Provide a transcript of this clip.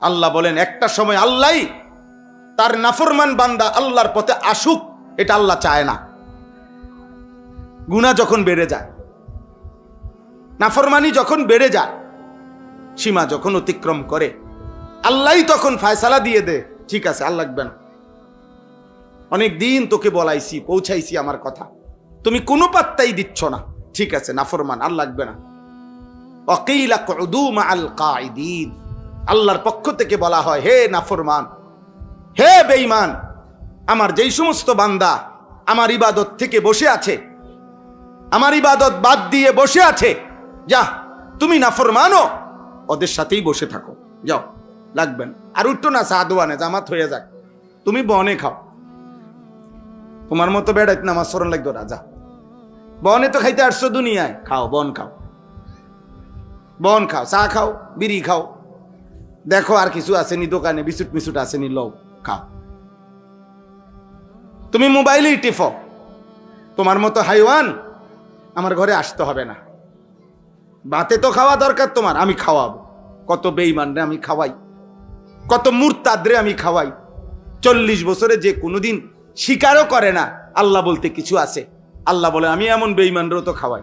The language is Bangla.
আল্লাহ বলেন একটা সময় আল্লাহ তার নাফরমান বান্দা আল্লাহর পথে আসুক, এটা আল্লাহ চায় না। গুনাহ যখন বেড়ে যায়, নাফরমানি যখন বেড়ে যায়, সীমা যখন অতিক্রম করে, আল্লাহই তখন ফয়সালা দিয়ে দে, ঠিক আছে আর লাগবে না, অনেক দিন তোকে বলাইছি, পৌঁছাইছি আমার কথা, তুমি কোনো পাত্তাই দিচ্ছ না, ঠিক আছে নাফরমান, আর লাগবে না। ওয়াকিলা কুদু মাআল কাঈদিন, আল্লাহর পক্ষ থেকে বলা হয়, হে নাফরমান, হে বেঈমান, আমার যেই সমস্ত বান্দা আমার ইবাদত থেকে বসে আছে, আমার ইবাদত বাদ দিয়ে বসে আছে, যা তুমি নাফরমানো, ওদের সাথেই বসে থাকো, যাও, লাগবেন। আর উঠতো না সাদওয়ানে, জামাত হয়ে যাক, তুমি বনে খাও, তোমার মতো বেড়াইত না আমার স্মরণ লাগতো রাজা, বনে তো খাইতে আসছো দুনিয়ায়, খাও, বন খাও, বন খাও, চা খাও, বিড়ি খাও, দেখো আর কিছু আসেনি দোকানে, বিস্কুট মিস্কুট আসেনি, লও, খাও। তুমি মোবাইলেই টিফো, তোমার মতো হাইওয়ান আমার ঘরে আসতে হবে না, বাতে তো খাওয়া দরকার তোমার, আমি খাওয়াবো। কত বেঈমান রে আমি খাওয়াই, কত মুরতাদ রে আমি খাওয়াই, 40 বছরে যে কোনোদিন স্বীকারও করে না আল্লাহ বলতে কিছু আছে, আল্লাহ বলে আমি এমন বেঈমানরেও তো খাওয়াই।